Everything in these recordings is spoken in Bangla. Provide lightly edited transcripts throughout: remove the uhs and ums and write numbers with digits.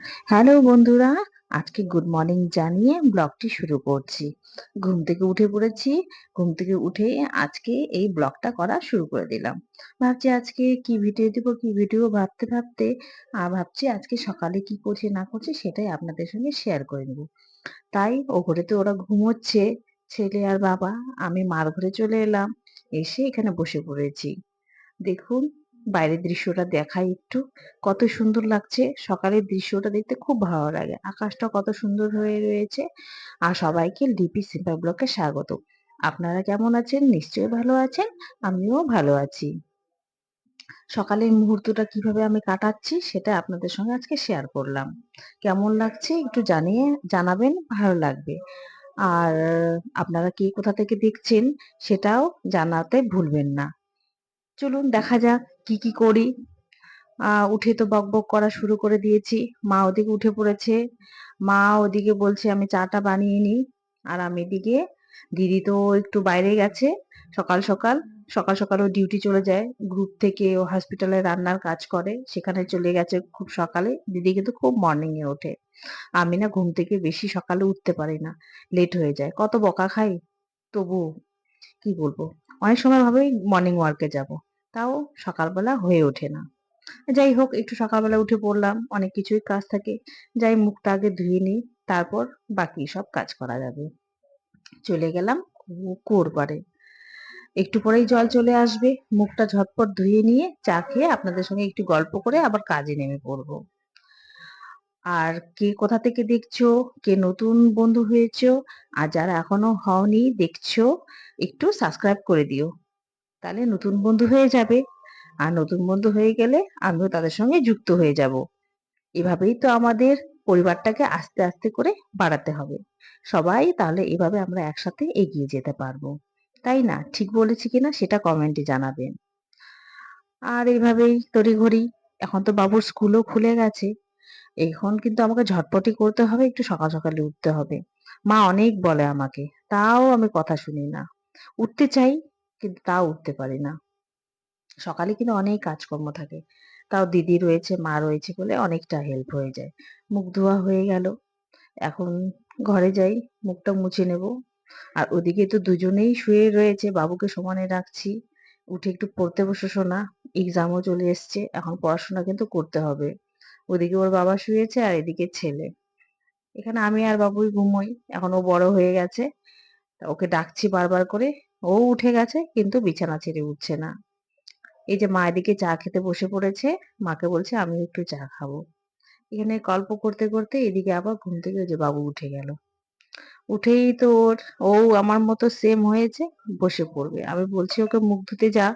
হ্যালো বন্ধুরা, আজকে গুড মর্নিং জানিয়ে ব্লগটি শুরু করছি। ঘুম থেকে উঠে পড়েছি। ঘুম থেকে উঠে আজকে এই ব্লগটা করা শুরু করে দিলাম। ভাবছি আজকে কি ভিডিও দিব, কি ভিডিও ভাবতে ভাবতে ভাবছি আজকে সকালে কি করছি না করছি সেটাই আপনাদের সঙ্গে শেয়ার করে নেব। তাই ও ঘরেতে ওরা ঘুমোচ্ছে, ছেলে আর বাবা। আমি মার ঘরে চলে এলাম, এসে এখানে বসে পড়েছি। দেখুন, বাইরের দৃশ্যটা দেখাই একটু। কত সুন্দর লাগছে। সকালের দৃশ্যটা দেখতে খুব ভালো লাগে। আকাশটা কত সুন্দর হয়ে রয়েছে। আর সবাইকে লিপি সিম্পল ব্লকে স্বাগত। আপনারা কেমন আছেন? নিশ্চয়ই ভালো আছেন। আমিও ভালো আছি। সকালের মুহূর্তটা কিভাবে আমি কাটাচ্ছি সেটা আপনাদের সঙ্গে আজকে শেয়ার করলাম। কেমন লাগছে একটু জানাবেন, ভালো লাগবে। আর আপনারা কে কোথা থেকে দেখছেন সেটাও জানাতে ভুলবেন না। চলুন দেখা যাক কি কি করি। উঠে তো বকবক করা শুরু করে দিয়েছি। মা ওদিকে উঠে পড়েছে। মা ওদিকে বলছে আমি চাটা বানিয়ে নিই। আর আমি এদিকে দিদি তো একটু বাইরে গেছে সকাল সকাল। সকাল সকাল ও ডিউটি চলে যায়। গ্রুপ থেকে ও হসপিটালে রান্নার কাজ করে। সেখানে চলে গেছে খুব সকালে। দিদি কিন্তু খুব মর্নিং এ ওঠে। আমি না ঘুম থেকে বেশি সকালে উঠতে পারি না। লেট হয়ে যায়। কত বকা খাই। তবুও কি বলবো? অনেক সময় ভাবি মর্নিং ওয়ার্কে যাব। তাও সকালবেলা হয়ে ওঠে না। যাই হোক একটু সকালবেলা উঠে পড়লাম, অনেক কিছুই কাজ থাকে। যাই মুখটা আগে ধুয়ে নিই, তারপর বাকি সব কাজ করা যাবে। চলে গেলাম কুয়োর পাড়ে। একটু পরেই জল চলে আসবে। মুখটা ঝটপট ধুয়ে নিয়ে চা খেয়ে আপনাদের সঙ্গে একটু গল্প করে আবার কাজে নেমে পড়বো। আর কে কোথা থেকে দেখছো, কে নতুন বন্ধু হয়েছো, আর যারা এখনো হওনি দেখছো, একটু সাবস্ক্রাইব করে দিও। তাহলে নতুন বন্ধু হয়ে যাবে। আর নতুন বন্ধু হয়ে গেলে আমিও তাদের সঙ্গে যুক্ত হয়ে যাব। এভাবেই তো আমাদের পরিবারটাকে আস্তে আস্তে করে বাড়াতে হবে। সবাই তাহলে এভাবে আমরা একসাথে এগিয়ে যেতে পারবো। তাই না? ঠিক বলেছি কিনা সেটা কমেন্টে জানাবেন। আর এইভাবেই তড়িঘড়ি এখন তো বাবুর স্কুলও খুলে গেছে। এখন কিন্তু আমাকে ঝটপটি করতে হবে, একটু সকাল সকালে উঠতে হবে। মা অনেক বলে আমাকে, তাও আমি কথা শুনি না। উঠতে চাই কিন্তু তাও উঠতে পারি না। সকালে কিন্তু অনেক কাজকর্ম থাকে। তাও দিদি রয়েছে, মা রয়েছে বলে অনেকটা হেল্প হয়ে যায়। মুখ ধোয়া হয়ে গেল। এখন ঘরে যাই, মুখটা মুছে নেব। আর ওদিকে তো দুজনেই শুয়ে রয়েছে, বাবুকে সমানে রাখছি। উঠে একটু পড়তে বসো সোনা, এক্সামও চলে এসছে, এখন পড়াশোনা কিন্তু করতে হবে। ওদিকে ওর বাবা শুয়েছে আর এদিকে ছেলে। এখানে আমি আর বাবুই ঘুমোই। এখন ও বড় হয়ে গেছে। তা ওকে ডাকছি বারবার করে। ও উঠে গেছে কিন্তু বিছানা ছেড়ে উঠছে না। এই যে মা এদিকে চা খেতে বসে পড়েছে। মাকে বলছে আমিও একটু চা খাবো। এখানে গল্প করতে করতে এদিকে আবার ঘুম থেকে ওই যে বাবু উঠে গেল। উঠেই তো ও আমার মতো সেম হয়েছে, বসে পড়বে। আমি বলছি ওকে মুখ ধুতে যা,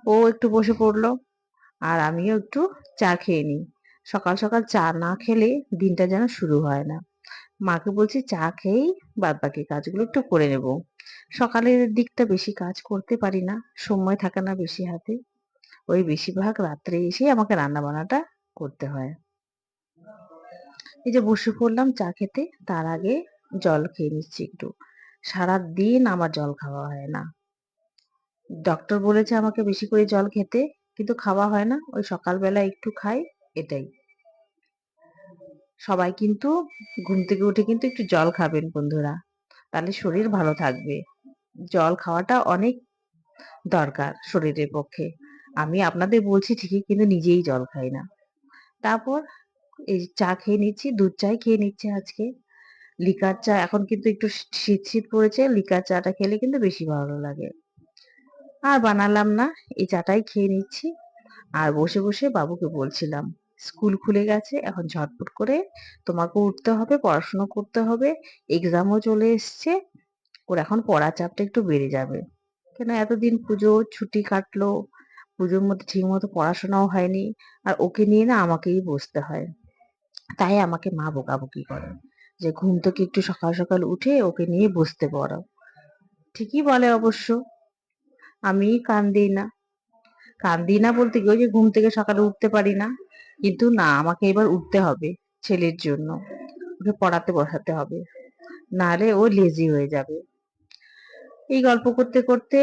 ও একটু বসে পড়লো। আর আমিও একটু চা খেয়ে নিই। সকাল সকাল চা না খেলে দিনটা যেন শুরু হয় না। মাকে বলছি চা খেয়েই বাদবাকি কাজগুলো একটু করে নেব। সকালের দিকটা বেশি কাজ করতে পারি না, সময় থাকে না বেশি হাতে। ওই বেশিরভাগ রাত্রে এসেই আমাকে রান্না বান্নাটা করতে হয়। এই যে বসে পড়লাম চা খেতে, তার আগে জল খেয়ে নিচ্ছি একটু। সারাদিন আমার জল খাওয়া হয় না। ডক্টর বলেছে আমাকে বেশি করে জল খেতে, কিন্তু খাওয়া হয় না। ওই সকালবেলা একটু খাই, এটাই। সবাই কিন্তু ঘুম থেকে উঠে কিন্তু একটু জল খাবেন বন্ধুরা, তাহলে শরীর ভালো থাকবে। জল খাওয়াটা অনেক দরকার শরীরের পক্ষে। আমি আপনাদের বলছি ঠিকই কিন্তু নিজেই জল খাই না। তারপর এই চা খেয়ে নিচ্ছি, দুধ চাই খেয়ে নিচ্ছি আজকে। লিকার চা এখন কিন্তু একটু শীত শীত পড়েছে, লিকার চাটা খেলে কিন্তু বেশি ভালো লাগে। আর বানালাম না, এই চাটাই খেয়ে নিচ্ছি। আর বসে বসে বাবুকে বলছিলাম স্কুল খুলে গেছে, এখন ঝটপট করে তোমাকে উঠতে হবে, পড়াশোনা করতে হবে। এক্সামও চলে এসছে। ওর এখন পড়ার চাপটা একটু বেড়ে যাবে। কেন এতদিন পুজো ছুটি কাটলো, পুজোর মধ্যে ঠিক মতো পড়াশোনাও হয়নি। আর ওকে নিয়ে না আমাকেই বসতে হয়। তাই আমাকে মা বকাবকি করে যে ঘুম থেকে একটু সকাল সকাল উঠে ওকে নিয়ে বসতে পারো। ঠিকই বলে অবশ্য। আমি কান দিই না। কান দিই না বলতে কি, ওই যে ঘুম থেকে সকালে উঠতে পারি না। কিন্তু না, আমাকে এবার উঠতে হবে ছেলের জন্য। ওকে পড়াতে বসাতে হবে, নাহলে ও লেজি হয়ে যাবে। এই গল্প করতে করতে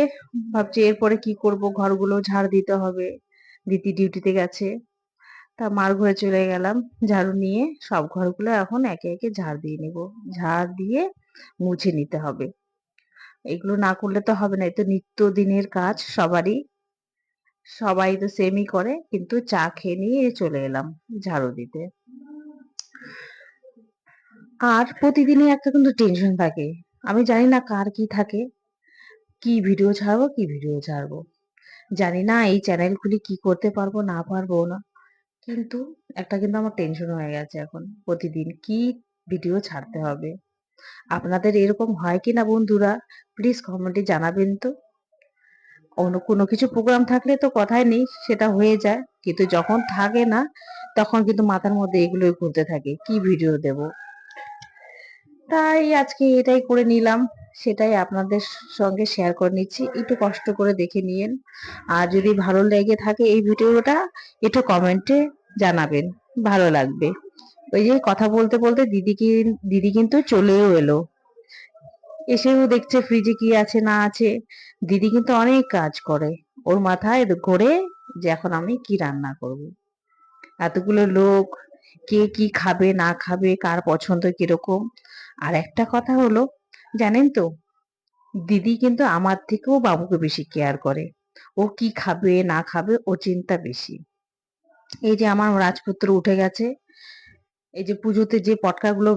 ভাবছি এরপরে কি করব, ঘরগুলো ঝাড় দিতে হবে। দিদি ডিউটিতে গেছে। তা মার ঘরে চলে গেলাম ঝাড়ু নিয়ে। সব ঘরগুলো এখন একে একে ঝাড় দিয়ে নিব। ঝাড় দিয়ে মুছে নিতে হবে। এগুলো না করলে তো হবে না, এ তো নিত্যদিনের কাজ সবারই। সবাই তো সেমই করে, কিন্তু চা খেয়ে নিয়ে চলে এলাম ঝাড়ু দিতে। আর প্রতিদিনই একটা কিন্তু টেনশন থাকে। আমি জানি না কার কি থাকে, কি ভিডিও ছাড়বো, কি ভিডিও ছাড়বো। জানি না এই চ্যানেল খুলে কি করতে পারবো না পারবো না। কিন্তু একটা কিন্তু আমার টেনশন হয়ে গেছে এখন। প্রতিদিন কি ভিডিও ছাড়তে হবে। আপনাদের এরকম হয় কিনা বন্ধুরা? প্লিজ কমেন্টে জানাবেন তো। অন্য কোনো কিছু প্রোগ্রাম থাকলে তো কথাই নেই, সেটা হয়ে যায়। কিন্তু যখন থাকে না, তখন কিন্তু মাথার মধ্যে এগুলোই ঘুরতে থাকে, কি ভিডিও দেব। তাই আজকে এটাই করে নিলাম, সেটাই আপনাদের সঙ্গে শেয়ার করে নিচ্ছি। একটু কষ্ট করে দেখে নিয়েন। আর যদি ভালো লেগে থাকে এই ভিডিওটা, একটু কমেন্টে জানাবেন, ভালো লাগবে। ওই যে কথা বলতে বলতে দিদি কিন্তু চলেও এলো। এসেও দেখছে ফ্রিজে কি আছে না আছে। দিদি কিন্তু অনেক কাজ করে। ওর মাথায় ঘোরে যে এখন আমি কি রান্না করব। এতগুলো লোক, কে কি খাবে না খাবে, কার পছন্দ কিরকম। আর একটা কথা হলো, জানেন তো, দিদি কিন্তু আমার থেকেও বাবুকে বেশি কেয়ার করে। ও কি খাবে না খাবে ও চিন্তা বেশি। এই যে আমার রাজপুত্র উঠে গেছে, এই যে পুজোতে যে পটকাগুলো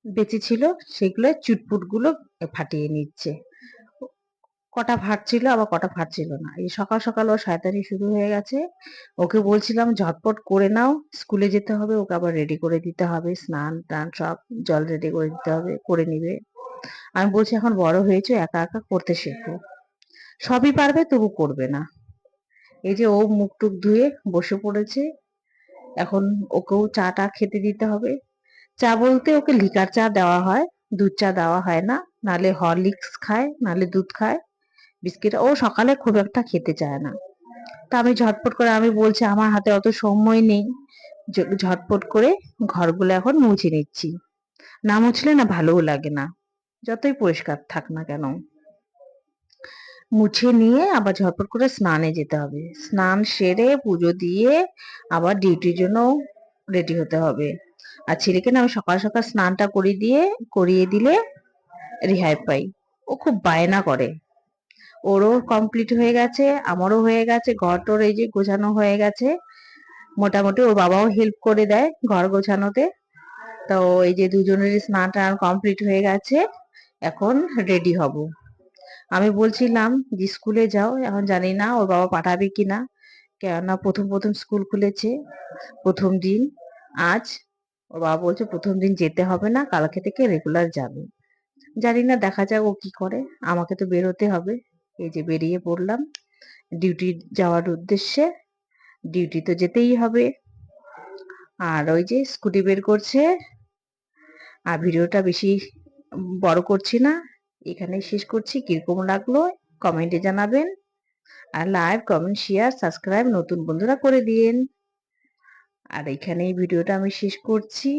বেঁচেছিল সেগুলো চুটপুট গুলো ফাটিয়ে নিচ্ছে। কটা ফাটছিল আবার কটা ফাটছিল না। এই সকাল সকাল ও শয়তানি শুরু হয়ে গেছে। ওকে বলছিলাম ঝটপট করে নাও, স্কুলে যেতে হবে, ওকে আবার রেডি করে দিতে হবে, স্নান টান সব জল রেডি করে দিতে হবে, করে নিবে। আমি বলছি এখন বড় হয়েছে, একা একা করতে শেখো। সবই পারবে তবু করবে না। এই যে ও মুখ টুক ধুয়ে বসে পড়েছে। এখন ওকেও চা টা খেতে দিতে হবে। চা বলতে ওকে লিকার চা দেওয়া হয়, দুধ চা দেওয়া হয় না। নালে হরলিক্স খায়, নালে দুধ খায়, বিস্কিট। ও সকালে খুব একটা খেতে চায় না। তা আমি ঝটপট করে, আমি বলছি আমার হাতে অত সময় নেই, ঝটপট করে ঘরগুলো এখন মুছে নিচ্ছি। না মুছলে না ভালোও লাগে না, যতই পরিষ্কার থাক না কেন। মুছে নিয়ে আবার ঝটপট করে স্নানে যেতে হবে। স্নান সেরে পুজো দিয়ে আবার ডিউটির জন্য রেডি হতে হবে। আর ছেলেকে না আমি সকাল সকাল স্নানটা করিয়ে দিলে রেহাই পাই। ও খুব বায়না করে। ওরও কমপ্লিট হয়ে গেছে, আমারও হয়ে গেছে, ঘর টর এই যে গোছানো হয়ে গেছে মোটামুটি। ওর বাবাও হেল্প করে দেয় ঘর গোছানোতে। তো এই যে দুজনেরই স্নান টান কমপ্লিট হয়ে গেছে, এখন রেডি হব। আমি বলছিলাম যে স্কুলে যাও, এখন জানি না ওর বাবা পাঠাবে কিনা। কেননা প্রথম প্রথম স্কুল খুলেছে, প্রথম দিন আজ। ওর বাবা বলছে প্রথম দিন যেতে হবে না, কালকে থেকে রেগুলার যাবে। জানি না, দেখা যাক ও কি করে। আমাকে তো বেরোতে হবে। এই যে বেরিয়ে পড়লাম ডিউটি যাওয়ার উদ্দেশ্যে। ডিউটি তো যেতেই হবে। আর ওই যে স্কুটি বের করছে। আর ভিডিওটা বেশি বড় করছি না, এখানেই শেষ করছি। কিরকম লাগলো কমেন্টে জানাবেন। আর লাইক কমেন্ট শেয়ার সাবস্ক্রাইব নতুন বন্ধুরা করে দিন। আর এখানেই ভিডিওটা আমি শেষ করছি।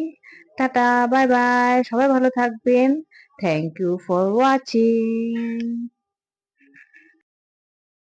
টাটা, বাই বাই, সবাই ভালো থাকবেন। Thank you for watching.